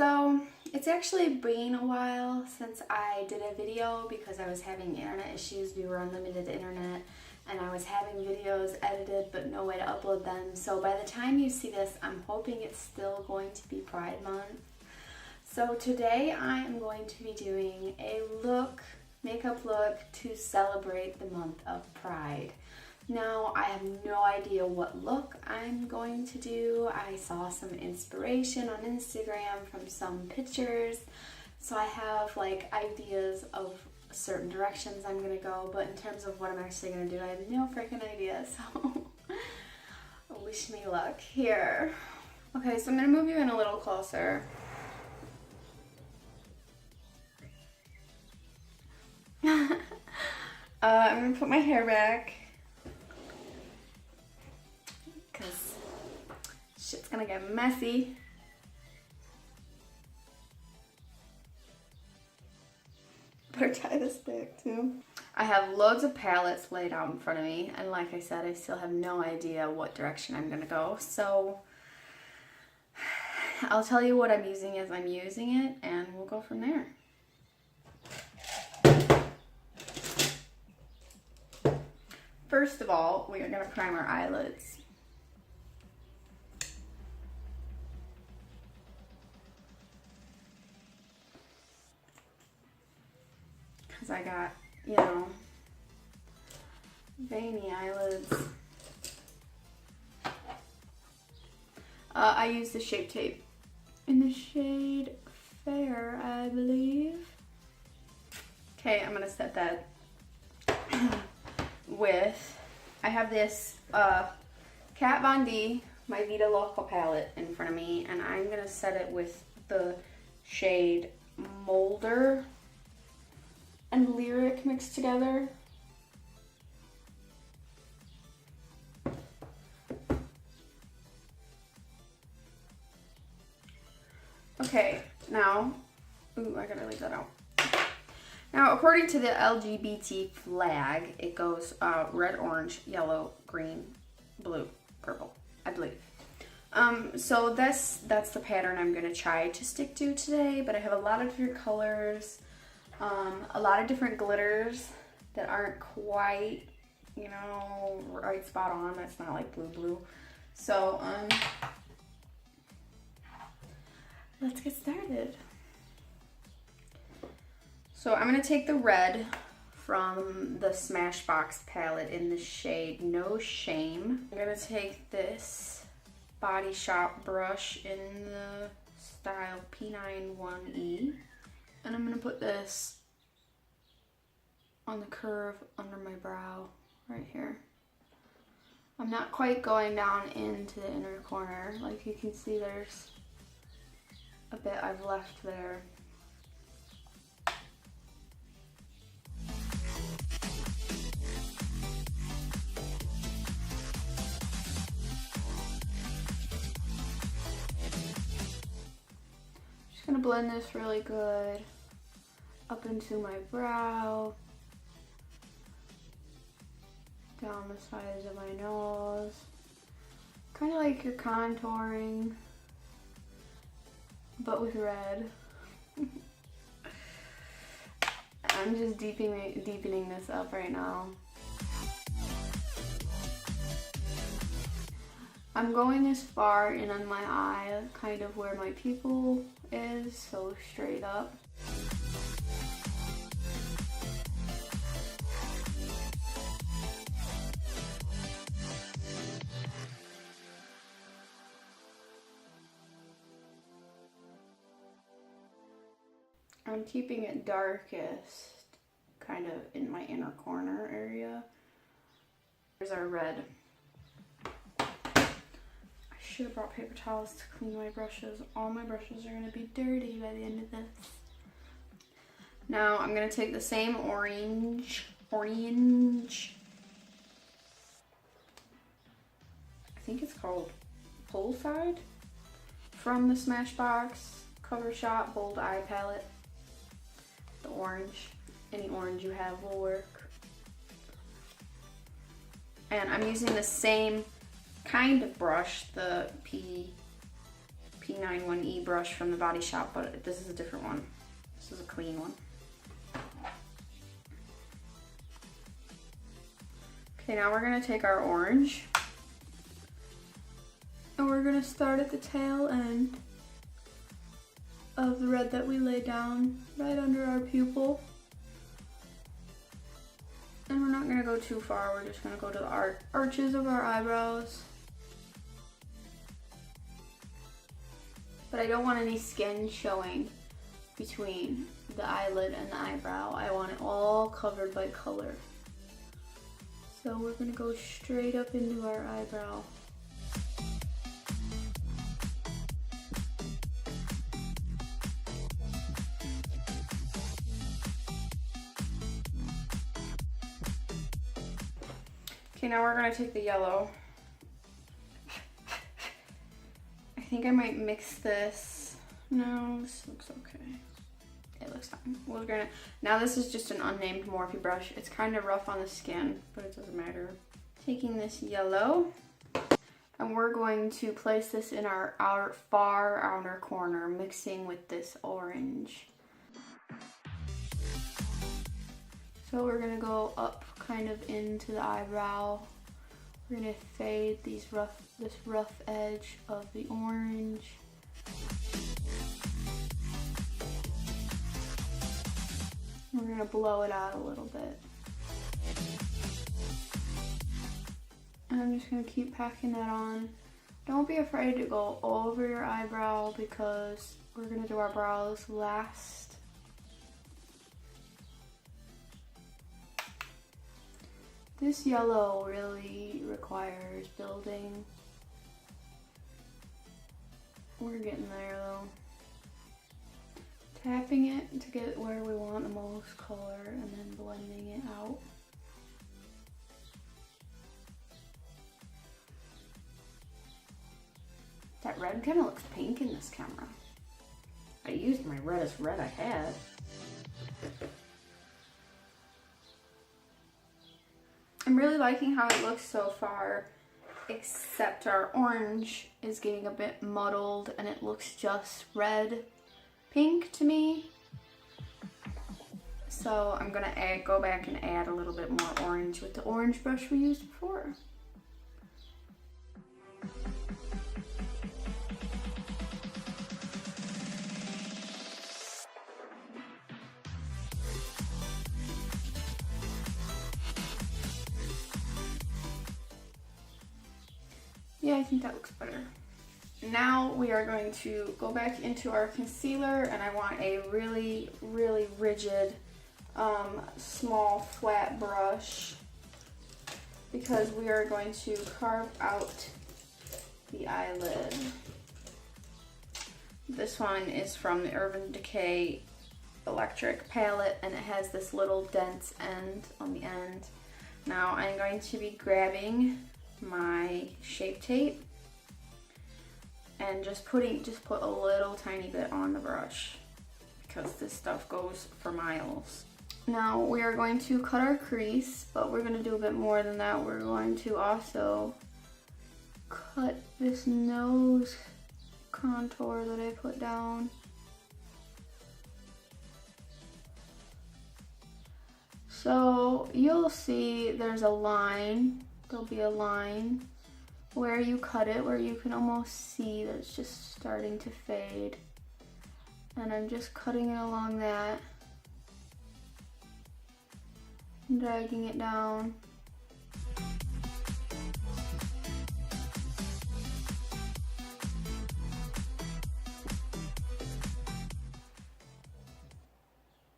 So it's actually been a while since I did a video because I was having internet issues. We were on limited internet and I was having videos edited but no way to upload them. So by the time you see this, I'm hoping it's still going to be Pride Month. So today I am going to be doing a makeup look to celebrate the month of Pride. Now, I have no idea what look I'm going to do. I saw some inspiration on Instagram from some pictures, so I have like ideas of certain directions I'm gonna go, but in terms of what I'm actually gonna do, I have no freaking idea, so wish me luck here. Okay, so I'm gonna move you in a little closer. I'm gonna put my hair back because shit's gonna get messy. Better tie this back too. I have loads of palettes laid out in front of me, and like I said, I still have no idea what direction I'm gonna go, so I'll tell you what I'm using as I'm using it and we'll go from there. First of all, we are going to prime our eyelids. Because I got, you know, veiny eyelids. I use the Shape Tape in the shade Fair, I believe. Okay, I'm going to set that with, I have this Kat Von D, my Vita Loco palette in front of me, and I'm going to set it with the shade Molder and Lyric mixed together. Okay, now, ooh, I gotta leave that out. Now, according to the LGBT flag, it goes red, orange, yellow, green, blue, purple, I believe. So that's the pattern I'm going to try to stick to today, but I have a lot of different colors, a lot of different glitters that aren't quite, you know, right spot on. That's not like blue. So, let's get started. So I'm going to take the red from the Smashbox palette in the shade No Shame. I'm going to take this Body Shop brush in the style P91E. And I'm going to put this on the curve under my brow right here. I'm not quite going down into the inner corner. Like you can see, there's a bit I've left there. Gonna blend this really good up into my brow, down the sides of my nose, kind of like you're contouring, but with red. I'm just deepening this up right now. I'm going as far in on my eye, kind of where my pupil is, so straight up. I'm keeping it darkest kind of in my inner corner area. Here's our red. I should have brought paper towels to clean my brushes. All my brushes are going to be dirty by the end of this. Now I'm going to take the same orange, I think it's called Poolside, from the Smashbox Cover Shop Bold Eye Palette. The orange, any orange you have will work. And I'm using the same kind of brush, the P91E brush from the Body Shop, but this is a different one. This is a clean one. Okay, now we're gonna take our orange and we're gonna start at the tail end of the red that we laid down right under our pupil. And we're not gonna go too far, we're just gonna go to the arches of our eyebrows. But I don't want any skin showing between the eyelid and the eyebrow. I want it all covered by color. So we're gonna go straight up into our eyebrow. Okay, now we're gonna take the yellow. I think I might mix this. No, this looks okay. It looks fine. We're gonna, now this is just an unnamed Morphe brush. It's kind of rough on the skin, but it doesn't matter. Taking this yellow, and we're going to place this in our far outer corner, mixing with this orange. So we're gonna go up kind of into the eyebrow. We're gonna fade this rough edge of the orange. We're gonna blow it out a little bit. And I'm just gonna keep packing that on. Don't be afraid to go over your eyebrow because we're gonna do our brows last. This yellow really requires building. We're getting there though. Tapping it to get where we want the most color and then blending it out. That red kind of looks pink in this camera. I used my reddest red I had. I'm really liking how it looks so far, except our orange is getting a bit muddled and it looks just red pink to me. So I'm gonna go back and add a little bit more orange with the orange brush we used before. Yeah, I think that looks better. Now we are going to go back into our concealer, and I want a really, really rigid, small, flat brush because we are going to carve out the eyelid. This one is from the Urban Decay Electric palette, and it has this little dense end on the end. Now I'm going to be grabbing my Shape Tape and just put a little tiny bit on the brush because this stuff goes for miles. Now we are going to cut our crease, but we're going to do a bit more than that. We're going to also cut this nose contour that I put down. So you'll see there's a line. There'll be a line where you cut it, where you can almost see that it's just starting to fade. And I'm just cutting it along that, dragging it down.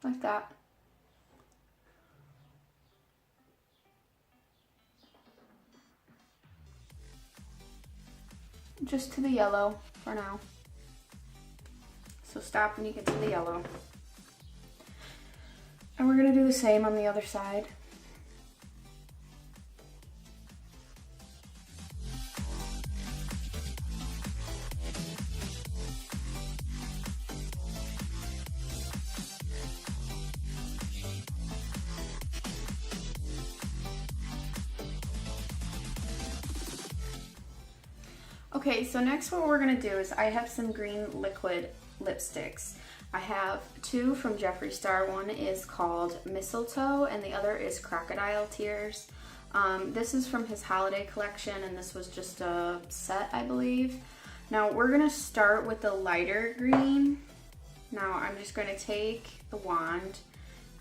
Like that. Just to the yellow for now. So stop when you get to the yellow. And we're gonna do the same on the other side. Okay, so next what we're gonna do is I have some green liquid lipsticks. I have two from Jeffree Star. One is called Mistletoe and the other is Crocodile Tears. This is from his holiday collection and this was just a set, I believe. Now we're gonna start with the lighter green. Now I'm just gonna take the wand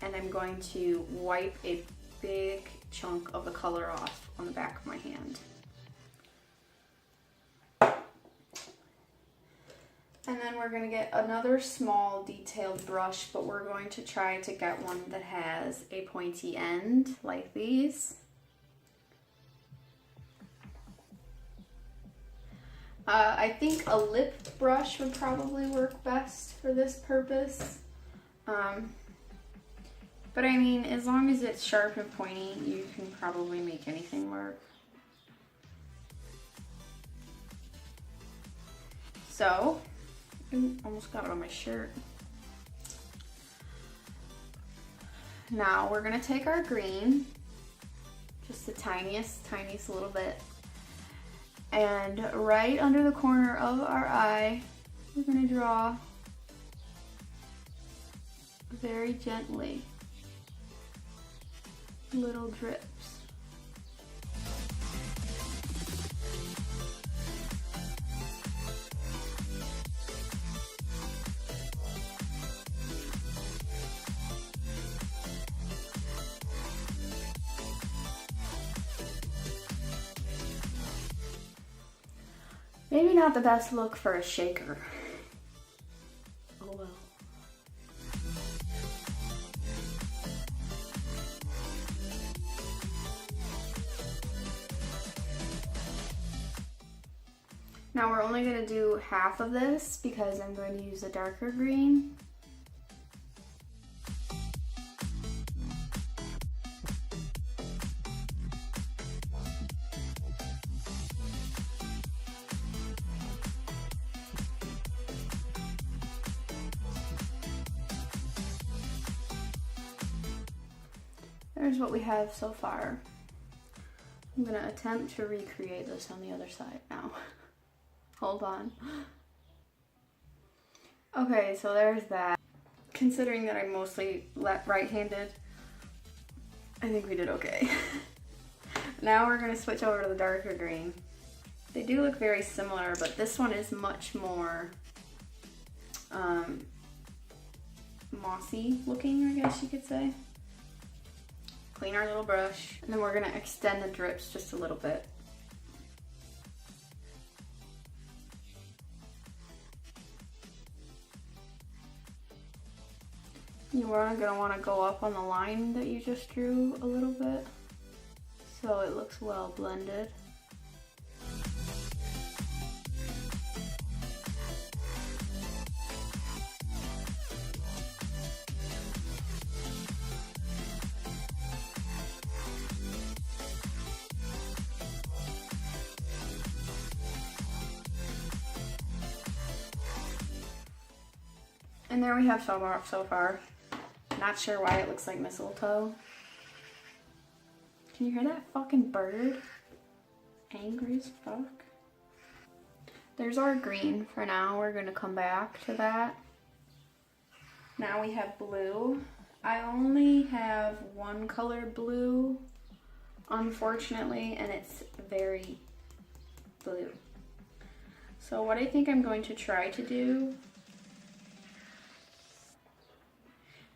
and I'm going to wipe a big chunk of the color off on the back of my hand. And then we're going to get another small detailed brush, but we're going to try to get one that has a pointy end like these. I think a lip brush would probably work best for this purpose. But I mean, as long as it's sharp and pointy, you can probably make anything work. So, almost got it on my shirt. Now we're gonna take our green, just the tiniest little bit, and right under the corner of our eye, we're gonna draw very gently little drips. Maybe not the best look for a shaker. Oh well. Now we're only going to do half of this because I'm going to use a darker green. There's what we have so far. I'm going to attempt to recreate this on the other side now. Hold on. Okay, so there's that. Considering that I'm mostly right-handed, I think we did okay. Now we're going to switch over to the darker green. They do look very similar, but this one is much more mossy looking, I guess you could say. Clean our little brush, and then we're going to extend the drips just a little bit. You are going to want to go up on the line that you just drew a little bit so it looks well blended. And there we have so far. Not sure why it looks like mistletoe. Can you hear that fucking bird? Angry as fuck. There's our green for now. We're gonna come back to that. Now we have blue. I only have one color blue, unfortunately, and it's very blue. So what I think I'm going to try to do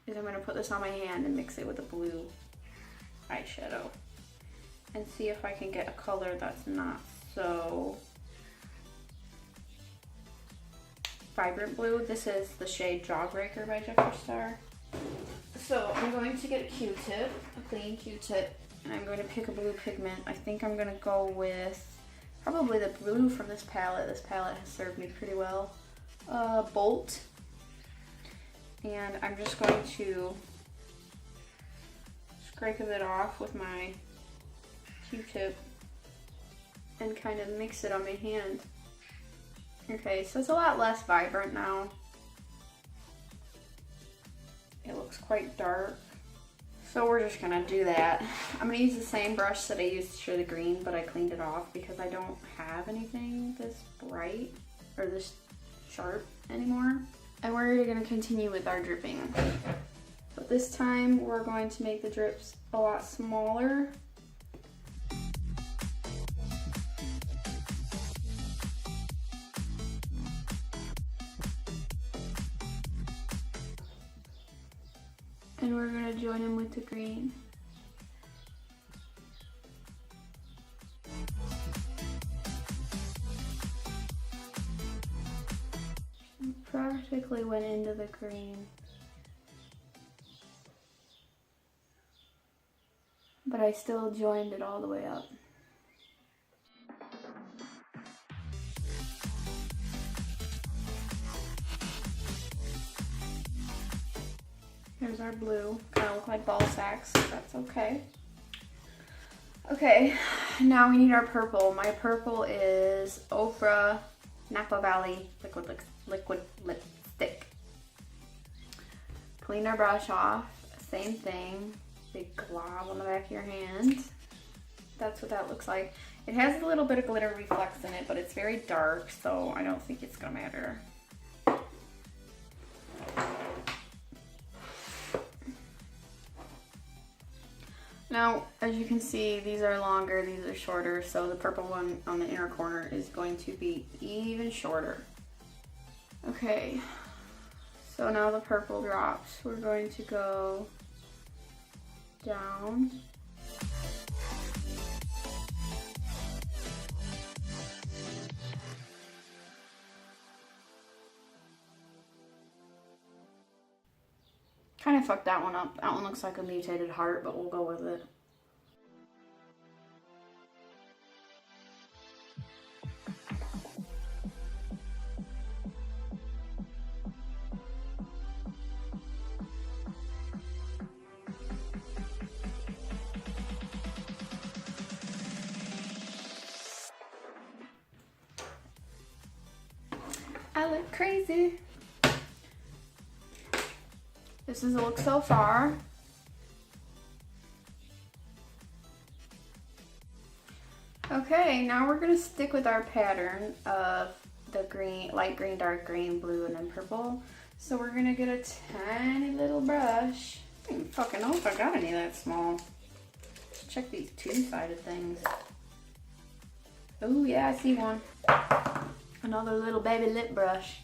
is I'm going to put this on my hand and mix it with a blue eyeshadow and see if I can get a color that's not so vibrant blue. This is the shade Jawbreaker by Jeffree Star. So I'm going to get a Q-tip, a clean Q-tip, and I'm going to pick a blue pigment. I think I'm going to go with probably the blue from this palette. This palette has served me pretty well. Bolt. And I'm just going to scrape a bit off with my Q-tip and kind of mix it on my hand. Okay, so it's a lot less vibrant now. It looks quite dark. So we're just gonna do that. I'm gonna use the same brush that I used for the green, but I cleaned it off because I don't have anything this bright or this sharp anymore. And we're gonna continue with our dripping. But this time we're going to make the drips a lot smaller. And we're gonna join them with the green. Practically went into the green. But I still joined it all the way up. Here's our blue. Kind of look like ball sacks. That's okay. Okay, now we need our purple. My purple is Ofra Napa Valley liquid lipstick. Clean our brush off. Same thing. Big glob on the back of your hand. That's what that looks like. It has a little bit of glitter reflex in it, but it's very dark, so I don't think it's gonna matter. Now, as you can see, these are longer, these are shorter, so the purple one on the inner corner is going to be even shorter. Okay, so now the purple drops. We're going to go down. Kind of fucked that one up. That one looks like a mutated heart, but we'll go with it. I look crazy. This is a look so far. Okay, now we're gonna stick with our pattern of the green, light green, dark green, blue, and then purple. So we're gonna get a tiny little brush. I don't even fucking know if I got any that small. Check these two-sided things. Oh yeah, I see one. Another little baby lip brush.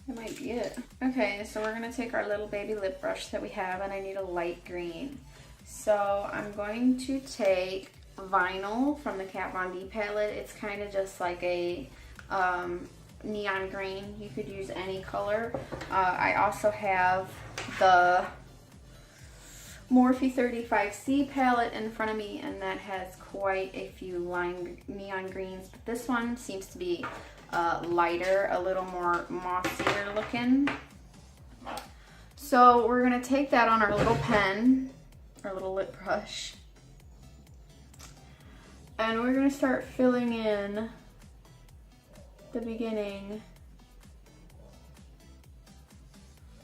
That might be it. Okay, so we're gonna take our little baby lip brush that we have, and I need a light green. So I'm going to take Vinyl from the Kat Von D palette. It's kind of just like a neon green. You could use any color. I also have the Morphe 35C palette in front of me, and that has quite a few neon greens. But this one seems to be lighter, a little more mossier looking. So we're gonna take that on our little pen, our little lip brush, and we're gonna start filling in the beginning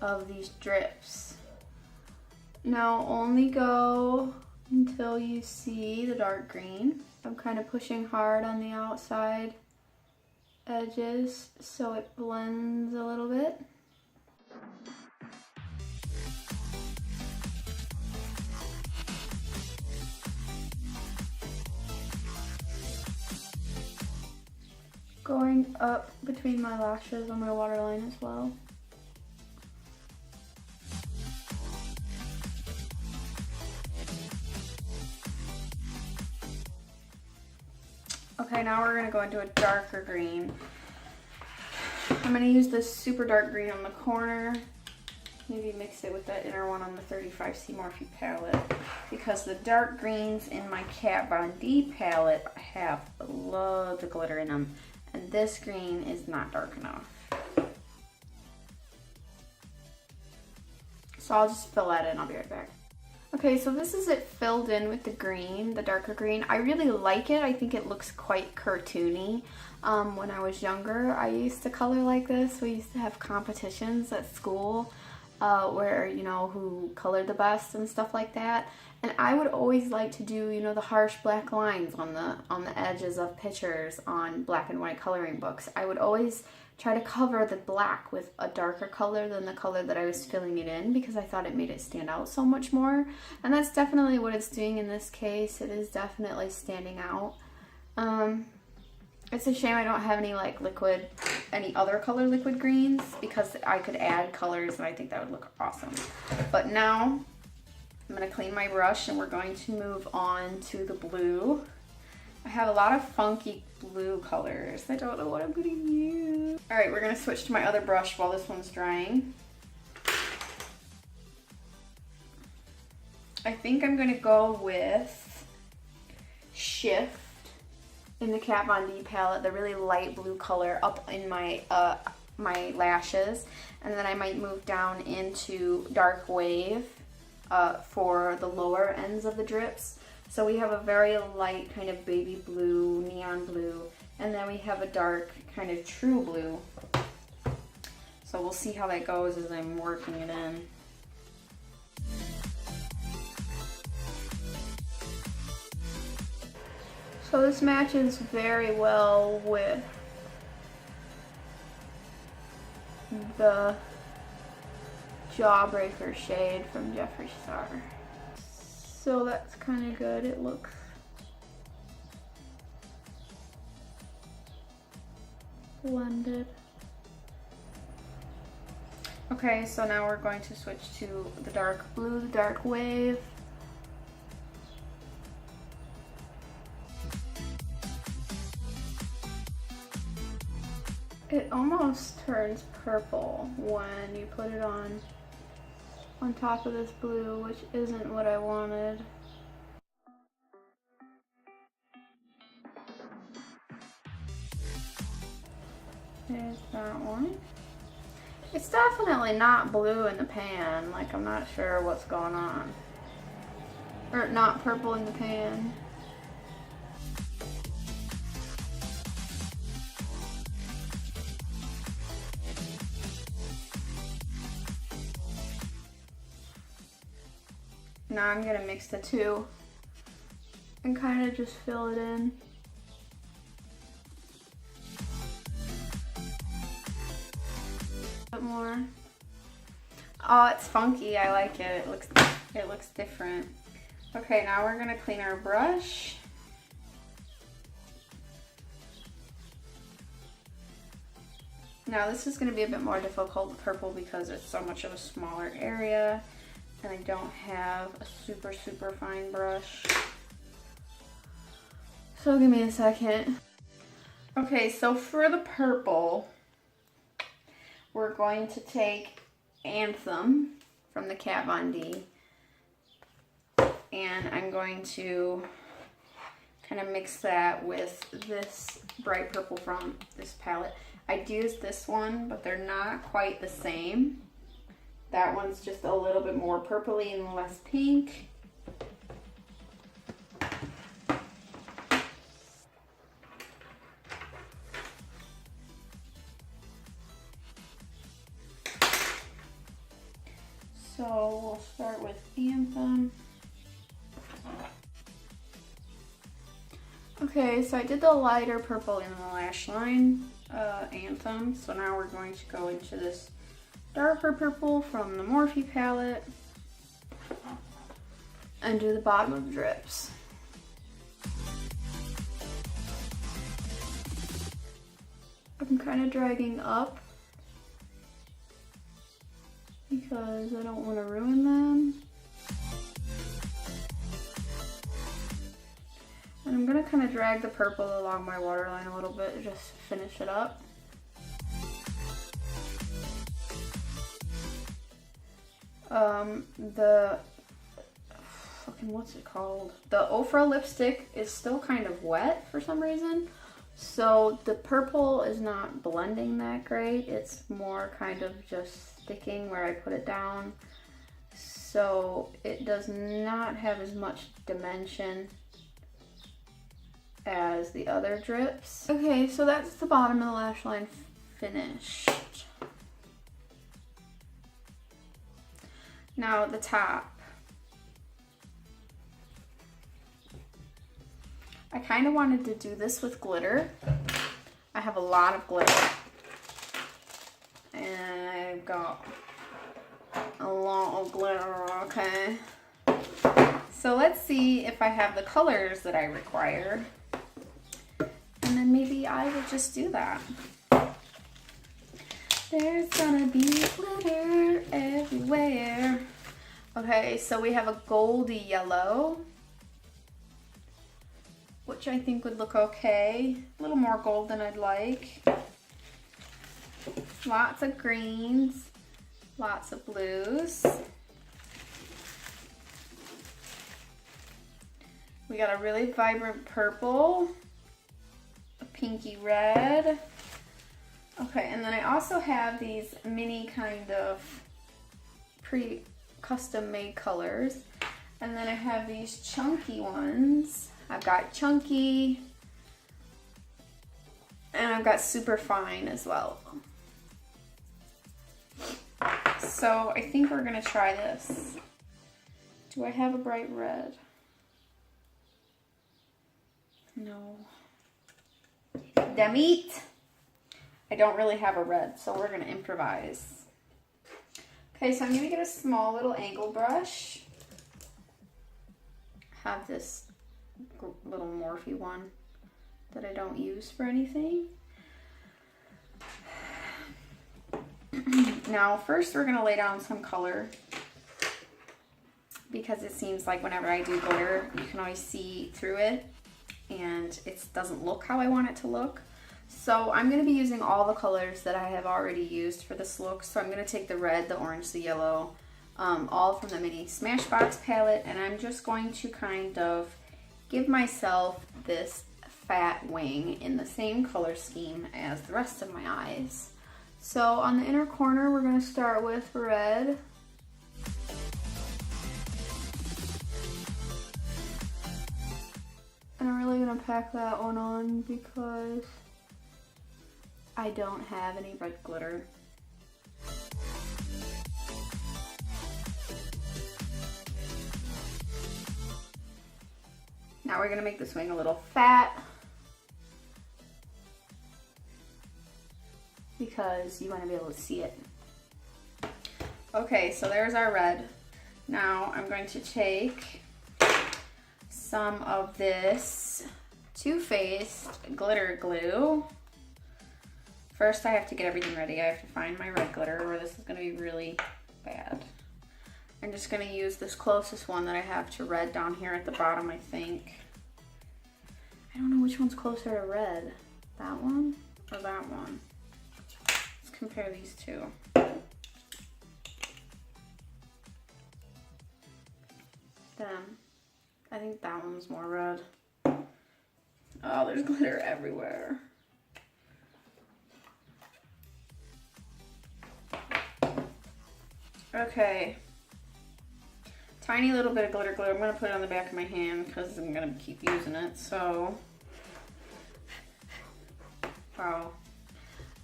of these drips. Now only go until you see the dark green. I'm kind of pushing hard on the outside edges so it blends a little bit. Going up between my lashes on my waterline as well. Okay, now we're gonna go into a darker green. I'm gonna use this super dark green on the corner. Maybe mix it with that inner one on the 35C Morphe palette, because the dark greens in my Kat Von D palette have loads of glitter in them, and this green is not dark enough. So I'll just fill that in, I'll be right back. Okay, so this is it filled in with the green, the darker green. I really like it. I think it looks quite cartoony. When I was younger, I used to color like this. We used to have competitions at school, where, you know, who colored the best and stuff like that. And I would always like to do, you know, the harsh black lines on the edges of pictures on black and white coloring books. I would always try to cover the black with a darker color than the color that I was filling it in, because I thought it made it stand out so much more. And that's definitely what it's doing in this case. It is definitely standing out. It's a shame I don't have any like any other color liquid greens, because I could add colors and I think that would look awesome. But now I'm gonna clean my brush and we're going to move on to the blue. I have a lot of funky blue colors. I don't know what I'm gonna use. All right, we're gonna switch to my other brush while this one's drying. I think I'm gonna go with Shift in the Kat Von D palette, the really light blue color up in my my lashes, and then I might move down into Dark Wave for the lower ends of the drips. So we have a very light kind of baby blue, neon blue, and then we have a dark kind of true blue. So we'll see how that goes as I'm working it in. So this matches very well with the Jawbreaker shade from Jeffree Star. So that's kind of good. It looks blended. Okay, so now we're going to switch to the dark blue, the Dark Wave. It almost turns purple when you put it on top of this blue, which isn't what I wanted. There's that one. It's definitely not blue in the pan. Like, I'm not sure what's going on. Or not purple in the pan. Now I'm gonna mix the two and kind of just fill it in. A bit more. Oh, it's funky. I like it. It looks different. Okay, now we're gonna clean our brush. Now this is gonna be a bit more difficult with purple because it's so much of a smaller area. And I don't have a super fine brush. So give me a second. Okay, so for the purple, we're going to take Anthem from the Kat Von D. And I'm going to kind of mix that with this bright purple from this palette. I'd use this one, but they're not quite the same. That one's just a little bit more purpley and less pink. So we'll start with Anthem. Okay, so I did the lighter purple in the lash line, Anthem. So now we're going to go into this darker purple from the Morphe palette and do the bottom of the drips. I'm kind of dragging up because I don't want to ruin them. And I'm going to kind of drag the purple along my waterline a little bit to just finish it up. The what's it called? The Ofra lipstick is still kind of wet for some reason. So the purple is not blending that great. It's more kind of just sticking where I put it down. So it does not have as much dimension as the other drips. Okay, so that's the bottom of the lash line finished. Now the top. I kind of wanted to do this with glitter. I have a lot of glitter. And I've got a lot of glitter, okay? So let's see if I have the colors that I require. And then maybe I will just do that. There's gonna be glitter everywhere. Okay, so we have a goldy yellow, which I think would look okay. A little more gold than I'd like. Lots of greens, lots of blues. We got a really vibrant purple, a pinky red. Okay, and then I also have these mini kind of custom made colors. And then I have these chunky ones. I've got chunky, and I've got super fine as well. So I think we're gonna try this. Do I have a bright red? No. Damn it! I don't really have a red, so we're gonna improvise. Okay, so I'm gonna get a small little angle brush. Have this little Morphe one that I don't use for anything. Now, first we're gonna lay down some color because it seems like whenever I do glitter, you can always see through it and it doesn't look how I want it to look. So I'm going to be using all the colors that I have already used for this look. So I'm going to take the red, the orange, the yellow, all from the mini Smashbox palette, and I'm just going to kind of give myself this fat wing in the same color scheme as the rest of my eyes. So on the inner corner, we're going to start with red. And I'm really going to pack that one on because I don't have any red glitter. Now we're going to make this wing a little fat because you want to be able to see it. Okay, so there's our red. Now I'm going to take some of this Too Faced glitter glue. First I have to get everything ready. I have to find my red glitter or this is going to be really bad. I'm just going to use this closest one that I have to red down here at the bottom, I think. I don't know which one's closer to red. That one or that one? Let's compare these two. Them. I think that one's more red. Oh, there's glitter everywhere. Okay. Tiny little bit of glitter glue. I'm going to put it on the back of my hand because I'm going to keep using it. So, wow.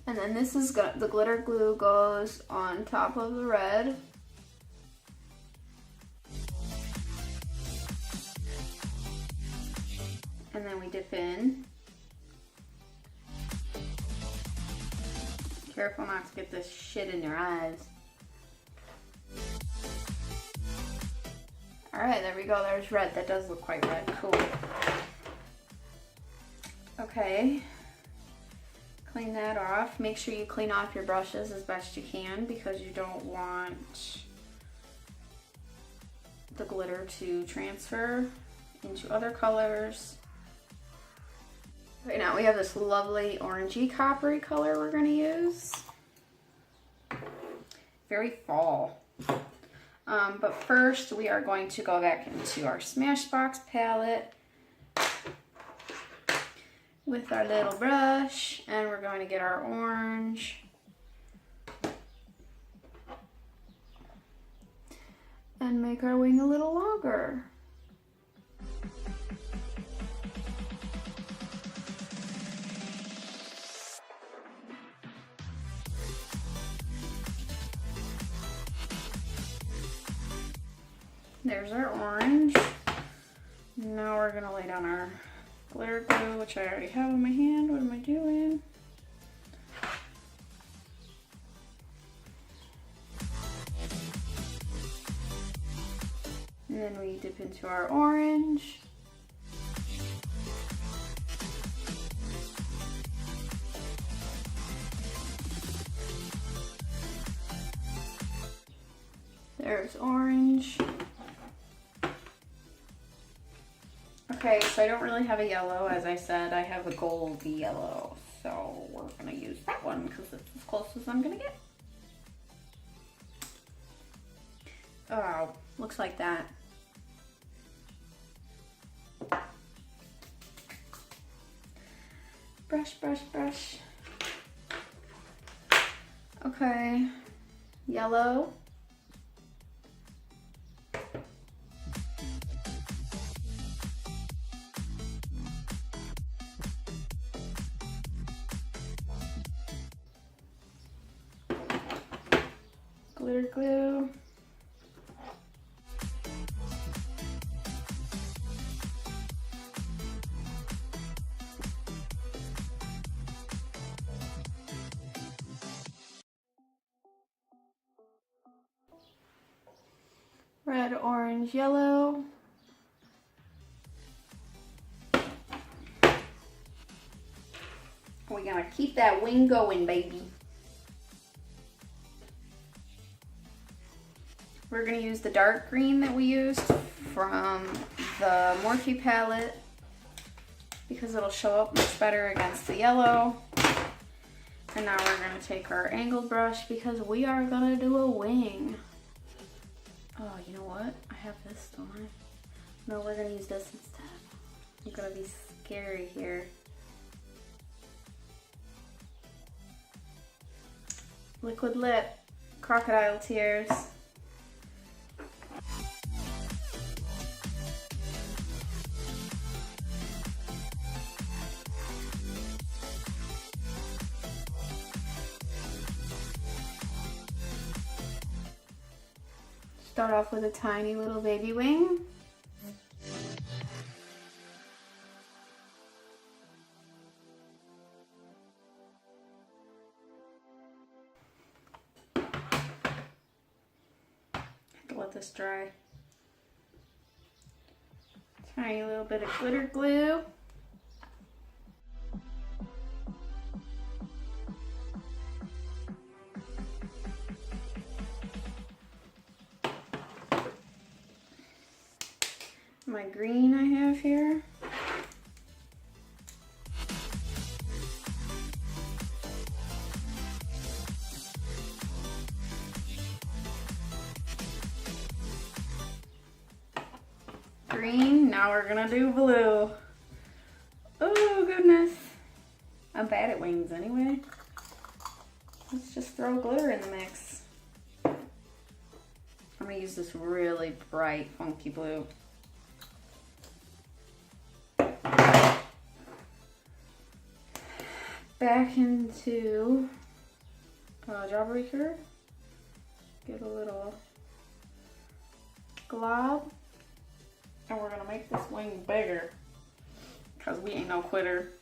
And then this is the glitter glue goes on top of the red. And then we dip in. Careful not to get this shit in your eyes. Alright, there we go. There's red. That does look quite red. Cool. Okay. Clean that off. Make sure you clean off your brushes as best you can because you don't want the glitter to transfer into other colors. Right now we have this lovely orangey coppery color we're going to use. Very fall. But first we are going to go back into our Smashbox palette with our little brush and we're going to get our orange. And make our wing a little longer. There's our orange. Now we're gonna lay down our glitter glue, which I already have in my hand. What am I doing? And then we dip into our orange. There's orange. Okay, so I don't really have a yellow. As I said, I have a gold yellow. So we're gonna use that one because it's as close as I'm gonna get. Oh, looks like that. Brush, brush, brush. Okay, yellow. Glitter glue. Red, orange, yellow. We're gonna keep that wing going, baby. We're gonna use the dark green that we used from the Morphe palette because it'll show up much better against the yellow. And now we're gonna take our angled brush because we are gonna do a wing. Oh, you know what? I have this, don't I? No, we're gonna use this instead. I'm gonna be scary here. Liquid lip, crocodile tears. Start off with a tiny little baby wing. Have to let this dry. Tiny little bit of glitter glue. My green I have here. Green, now we're gonna do blue. Oh goodness. I'm bad at wings anyway. Let's just throw glitter in the mix. I'm gonna use this really bright funky blue. Back into Jawbreaker. Get a little glob. And we're gonna make this wing bigger because we ain't no quitter.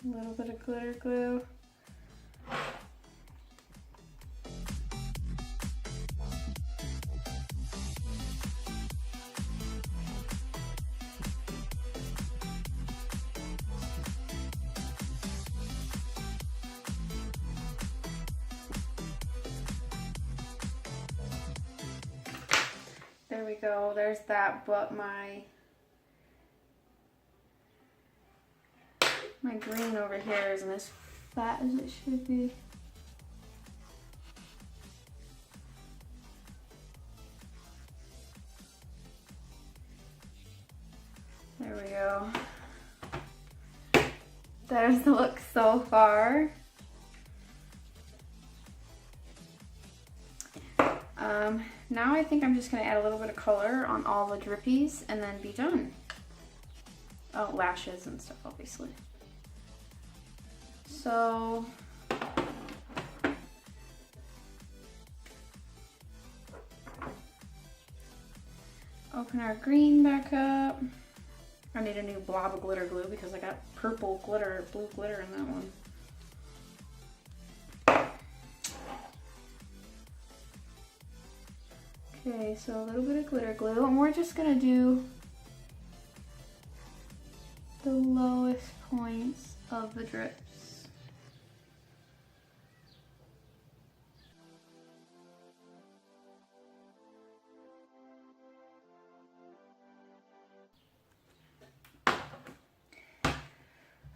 A little bit of glitter glue. There we go, there's that, but my green over here isn't as fat as it should be. There we go. There's the look so far. Now I think I'm just going to add a little bit of color on all the drippies and then be done. Oh, lashes and stuff, obviously. So, open our green back up. I need a new blob of glitter glue because I got purple glitter, blue glitter in that one. Okay, so a little bit of glitter glue, and we're just gonna do the lowest points of the drips.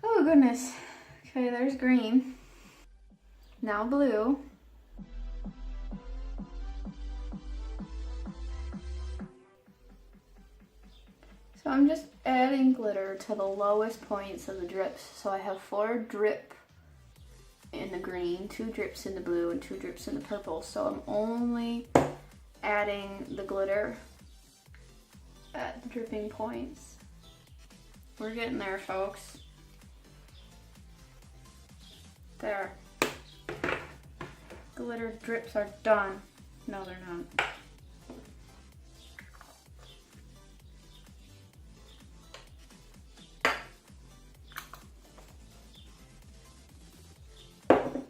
Oh goodness. Okay, there's green. Now blue. So I'm just adding glitter to the lowest points of the drips. So I have 4 drip in the green, 2 drips in the blue, and 2 drips in the purple. So I'm only adding the glitter at the dripping points. We're getting there, folks. There. Glitter drips are done. No, they're not.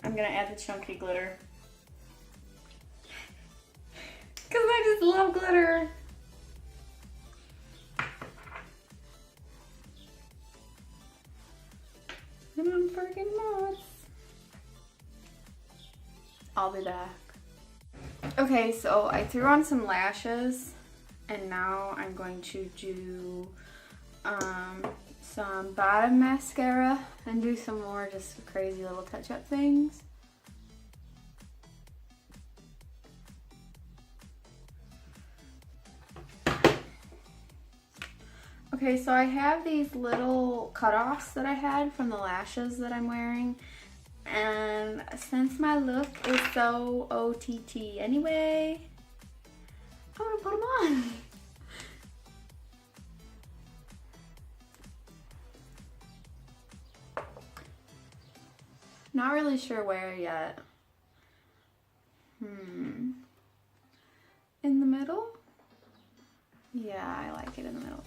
I'm gonna add the chunky glitter. Cause I just love glitter. And I'm freaking nuts. I'll be back. Okay, so I threw on some lashes and now I'm going to do some bottom mascara and do some more just crazy little touch-up things. Okay, so I have these little cutoffs that I had from the lashes that I'm wearing, and since my look is so OTT anyway, I'm gonna put them on. Not really sure where yet. In the middle? Yeah, I like it in the middle.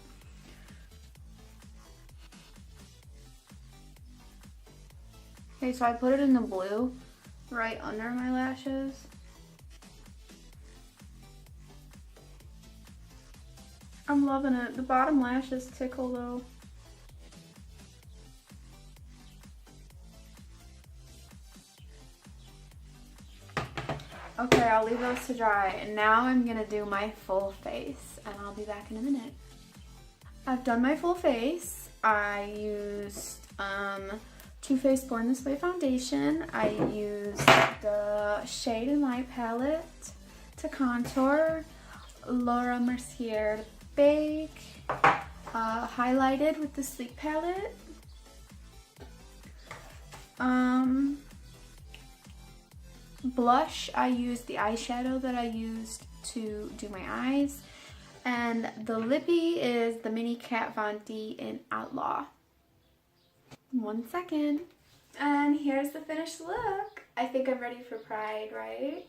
Okay, so I put it in the blue right under my lashes. I'm loving it. The bottom lashes tickle though. Okay, I'll leave those to dry. And now I'm gonna do my full face and I'll be back in a minute. I've done my full face. I used Too Faced Born This Way foundation. I used the Shade and Light palette to contour, Laura Mercier to bake, highlighted with the Sleek palette. Blush, I used the eyeshadow that I used to do my eyes. And the lippy is the Mini Kat Von D in Outlaw. 1 second. And here's the finished look. I think I'm ready for Pride, right?